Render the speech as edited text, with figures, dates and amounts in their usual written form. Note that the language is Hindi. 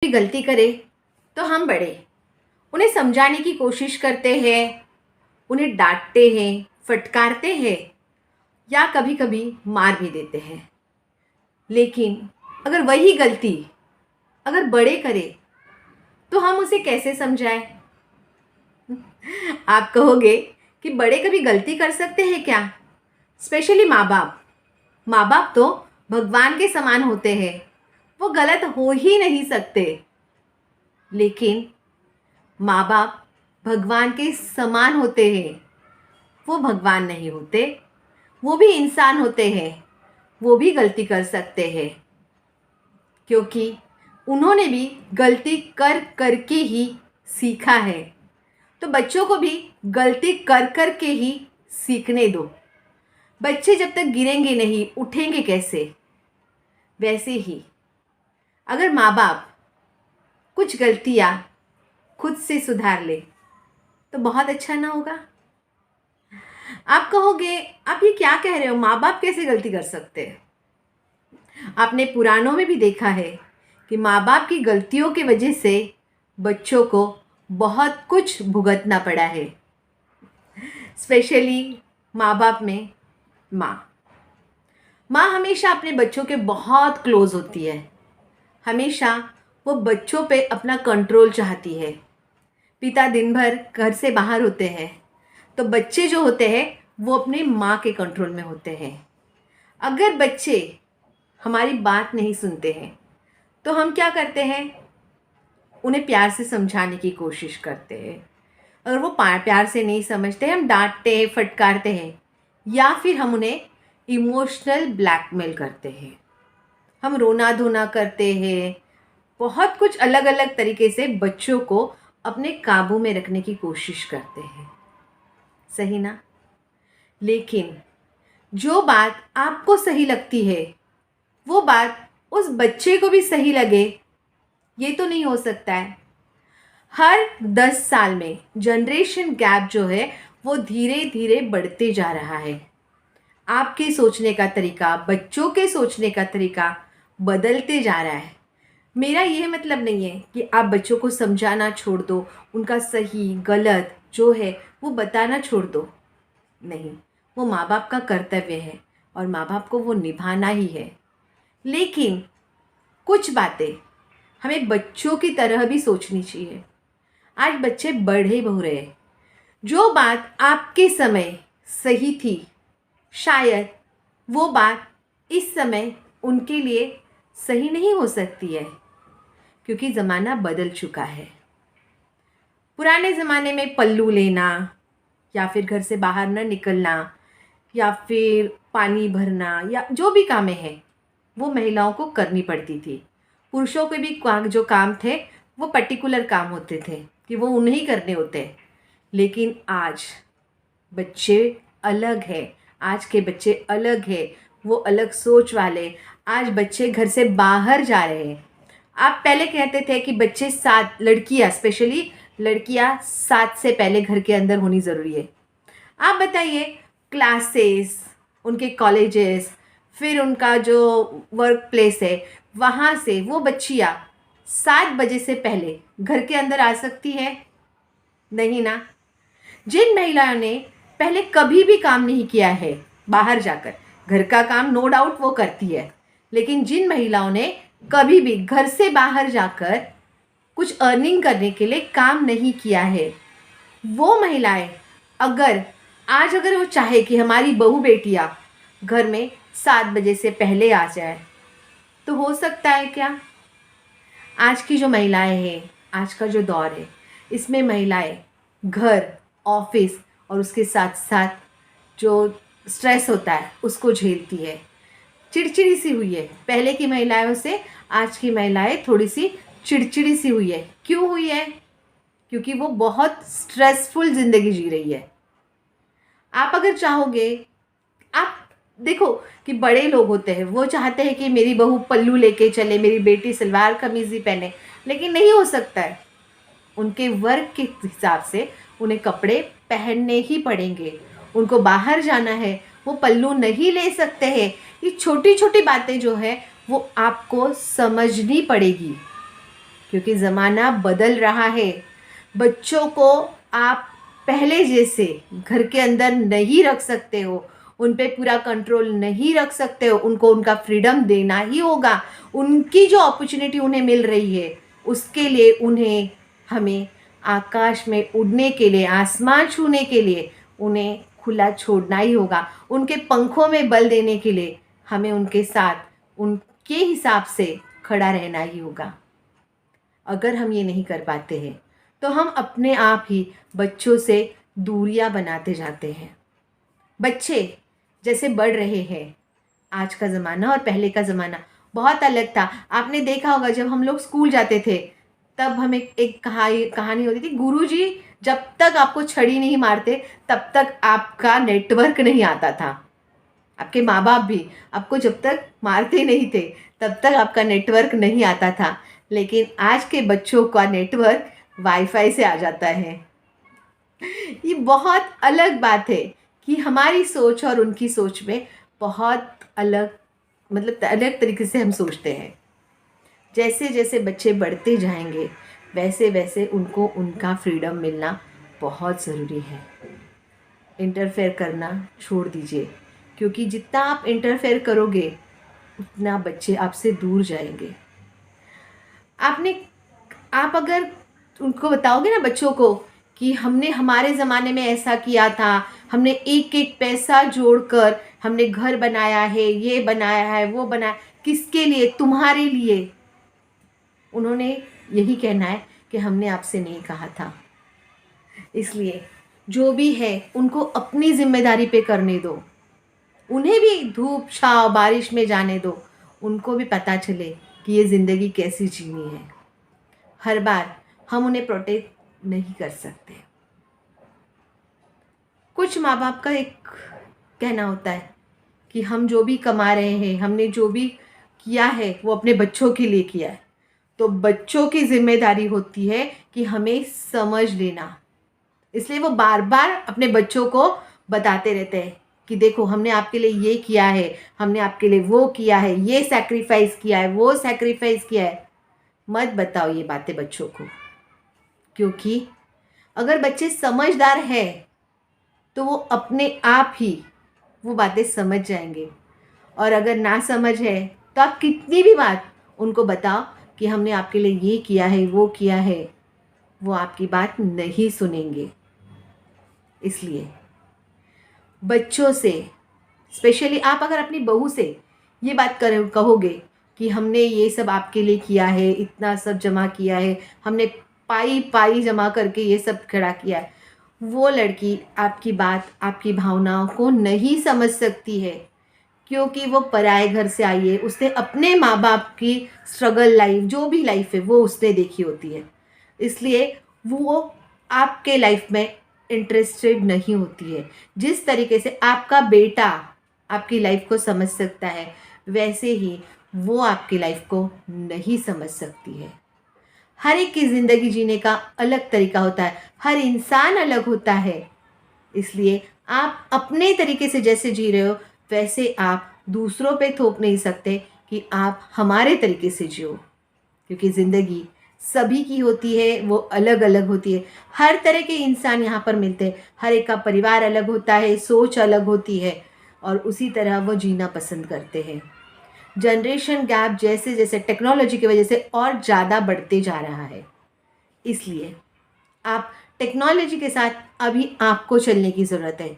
गलती करे तो हम बड़े उन्हें समझाने की कोशिश करते हैं, उन्हें डांटते हैं, फटकारते हैं या कभी कभी मार भी देते हैं। लेकिन अगर वही गलती अगर बड़े करे तो हम उसे कैसे समझाएं? आप कहोगे कि बड़े कभी गलती कर सकते हैं क्या? स्पेशली माँ बाप। माँ बाप तो भगवान के समान होते हैं, वो गलत हो ही नहीं सकते। लेकिन माँ बाप भगवान के समान होते हैं, वो भगवान नहीं होते, वो भी इंसान होते हैं, वो भी गलती कर सकते हैं, क्योंकि उन्होंने भी गलती कर करके ही सीखा है। तो बच्चों को भी गलती कर कर के ही सीखने दो। बच्चे जब तक गिरेंगे नहीं, उठेंगे कैसे? वैसे ही अगर माँ बाप कुछ गलतियाँ खुद से सुधार ले तो बहुत अच्छा ना होगा? आप कहोगे आप ये क्या कह रहे हो, माँ बाप कैसे गलती कर सकते हैं? आपने पुराणों में भी देखा है कि माँ बाप की गलतियों की वजह से बच्चों को बहुत कुछ भुगतना पड़ा है। स्पेशली माँ बाप में माँ माँ हमेशा अपने बच्चों के बहुत क्लोज होती है। हमेशा वो बच्चों पे अपना कंट्रोल चाहती है। पिता दिन भर घर से बाहर होते हैं तो बच्चे जो होते हैं वो अपने माँ के कंट्रोल में होते हैं। अगर बच्चे हमारी बात नहीं सुनते हैं तो हम क्या करते हैं? उन्हें प्यार से समझाने की कोशिश करते हैं। अगर वो प्यार से नहीं समझते, हम डांटते हैं, फटकारते हैं, या फिर हम उन्हें इमोशनल ब्लैकमेल करते हैं। हम रोना धोना करते हैं, बहुत कुछ अलग अलग तरीके से बच्चों को अपने काबू में रखने की कोशिश करते हैं। सही ना? लेकिन जो बात आपको सही लगती है वो बात उस बच्चे को भी सही लगे, ये तो नहीं हो सकता है। हर 10 साल में जनरेशन गैप जो है वो धीरे धीरे बढ़ते जा रहा है। आपके सोचने का तरीका, बच्चों के सोचने का तरीका बदलते जा रहा है। मेरा यह मतलब नहीं है कि आप बच्चों को समझाना छोड़ दो, उनका सही गलत जो है वो बताना छोड़ दो। नहीं, वो माँ बाप का कर्तव्य है और माँ बाप को वो निभाना ही है। लेकिन कुछ बातें हमें बच्चों की तरह भी सोचनी चाहिए। आज बच्चे बड़े हो रहे हैं। जो बात आपके समय सही थी, शायद वो बात इस समय उनके लिए सही नहीं हो सकती है, क्योंकि ज़माना बदल चुका है। पुराने ज़माने में पल्लू लेना या फिर घर से बाहर न निकलना या फिर पानी भरना या जो भी कामें हैं वो महिलाओं को करनी पड़ती थी। पुरुषों के भी जो काम थे वो पर्टिकुलर काम होते थे कि वो उन्हें करने होते। लेकिन आज बच्चे अलग है, आज के बच्चे अलग है, वो अलग सोच वाले। आज बच्चे घर से बाहर जा रहे हैं। आप पहले कहते थे कि बच्चे 7 लड़कियां, स्पेशली लड़कियां 7 से पहले घर के अंदर होनी ज़रूरी है। आप बताइए, क्लासेस, उनके कॉलेजेस, फिर उनका जो वर्क प्लेस है, वहाँ से वो बच्चियाँ 7 बजे से पहले घर के अंदर आ सकती है? नहीं ना। जिन महिलाओं ने पहले कभी भी काम नहीं किया है बाहर जाकर, घर का काम नो डाउट वो करती है, लेकिन जिन महिलाओं ने कभी भी घर से बाहर जाकर कुछ अर्निंग करने के लिए काम नहीं किया है, वो महिलाएं अगर वो चाहे कि हमारी बहू बेटियां घर में 7 बजे से पहले आ जाए, तो हो सकता है क्या? आज की जो महिलाएं हैं, आज का जो दौर है, इसमें महिलाएं घर, ऑफिस और उसके साथ साथ जो स्ट्रेस होता है उसको झेलती है। चिड़चिड़ी सी हुई है। पहले की महिलाओं से आज की महिलाएं थोड़ी सी चिड़चिड़ी सी हुई है। क्यों हुई है? क्योंकि वो बहुत स्ट्रेसफुल ज़िंदगी जी रही है। आप अगर चाहोगे, आप देखो कि बड़े लोग होते हैं, वो चाहते हैं कि मेरी बहू पल्लू लेके चले, मेरी बेटी सलवार कमीज़ ही पहने, लेकिन नहीं हो सकता है। उनके वर्क के हिसाब से उन्हें कपड़े पहनने ही पड़ेंगे। उनको बाहर जाना है, वो पल्लू नहीं ले सकते हैं। ये छोटी छोटी बातें जो है वो आपको समझनी पड़ेगी। क्योंकि ज़माना बदल रहा है। बच्चों को आप पहले जैसे घर के अंदर नहीं रख सकते हो, उन पे पूरा कंट्रोल नहीं रख सकते हो, उनको उनका फ्रीडम देना ही होगा। उनकी जो अपॉर्चुनिटी उन्हें मिल रही है, उसके लिए उन्हें हमें आकाश में उड़ने के लिए, आसमान छूने के लिए उन्हें खुला छोड़ना ही होगा। उनके पंखों में बल देने के लिए हमें उनके साथ उनके हिसाब से खड़ा रहना ही होगा। अगर हम ये नहीं कर पाते हैं तो हम अपने आप ही बच्चों से दूरियां बनाते जाते हैं। बच्चे जैसे बढ़ रहे हैं, आज का ज़माना और पहले का ज़माना बहुत अलग था। आपने देखा होगा जब हम लोग स्कूल जाते थे तब हमें एक कहानी होती थी, गुरुजी जब तक आपको छड़ी नहीं मारते तब तक आपका नेटवर्क नहीं आता था। आपके माँ बाप भी आपको जब तक मारते नहीं थे तब तक आपका नेटवर्क नहीं आता था। लेकिन आज के बच्चों का नेटवर्क वाईफाई से आ जाता है। ये बहुत अलग बात है कि हमारी सोच और उनकी सोच में बहुत अलग, मतलब अलग तरीके से हम सोचते हैं। जैसे जैसे बच्चे बढ़ते जाएंगे वैसे वैसे उनको उनका फ्रीडम मिलना बहुत ज़रूरी है। इंटरफेयर करना छोड़ दीजिए, क्योंकि जितना आप इंटरफेयर करोगे उतना बच्चे आपसे दूर जाएंगे। आप अगर उनको बताओगे ना बच्चों को कि हमने हमारे ज़माने में ऐसा किया था, हमने एक एक पैसा जोड़कर हमने घर बनाया है, ये बनाया है, वो बनाया, किसके लिए? तुम्हारे लिए। उन्होंने यही कहना है कि हमने आपसे नहीं कहा था। इसलिए जो भी है उनको अपनी जिम्मेदारी पे करने दो। उन्हें भी धूप छाँव बारिश में जाने दो, उनको भी पता चले कि ये ज़िंदगी कैसी जीनी है। हर बार हम उन्हें प्रोटेक्ट नहीं कर सकते। कुछ माँ बाप का एक कहना होता है कि हम जो भी कमा रहे हैं, हमने जो भी किया है वो अपने बच्चों के लिए किया है। तो बच्चों की जिम्मेदारी होती है कि हमें समझ लेना। इसलिए वो बार बार अपने बच्चों को बताते रहते हैं कि देखो हमने आपके लिए ये किया है, हमने आपके लिए वो किया है, ये सैक्रिफाइस किया है, वो सैक्रिफाइस किया है। मत बताओ ये बातें बच्चों को, क्योंकि अगर बच्चे समझदार हैं तो वो अपने आप ही वो बातें समझ जाएंगे। और अगर ना समझ है तो आप कितनी भी बात उनको बताओ कि हमने आपके लिए ये किया है, वो किया है, वो आपकी बात नहीं सुनेंगे। इसलिए बच्चों से, स्पेशली आप अगर अपनी बहू से ये बात कहोगे कि हमने ये सब आपके लिए किया है, इतना सब जमा किया है, हमने पाई पाई जमा करके ये सब खड़ा किया है, वो लड़की आपकी बात, आपकी भावनाओं को नहीं समझ सकती है, क्योंकि वो पराए घर से आई है। उसने अपने माँ बाप की स्ट्रगल लाइफ, जो भी लाइफ है वो उसने देखी होती है। इसलिए वो आपके लाइफ में इंटरेस्टेड नहीं होती है। जिस तरीके से आपका बेटा आपकी लाइफ को समझ सकता है, वैसे ही वो आपकी लाइफ को नहीं समझ सकती है। हर एक की ज़िंदगी जीने का अलग तरीका होता है, हर इंसान अलग होता है। इसलिए आप अपने तरीके से जैसे जी रहे हो वैसे आप दूसरों पे थोप नहीं सकते कि आप हमारे तरीके से जियो, क्योंकि ज़िंदगी सभी की होती है, वो अलग अलग होती है। हर तरह के इंसान यहाँ पर मिलते हैं, हर एक का परिवार अलग होता है, सोच अलग होती है, और उसी तरह वो जीना पसंद करते हैं। जनरेशन गैप जैसे जैसे टेक्नोलॉजी की वजह से और ज़्यादा बढ़ते जा रहा है। इसलिए आप टेक्नोलॉजी के साथ अभी आपको चलने की ज़रूरत है।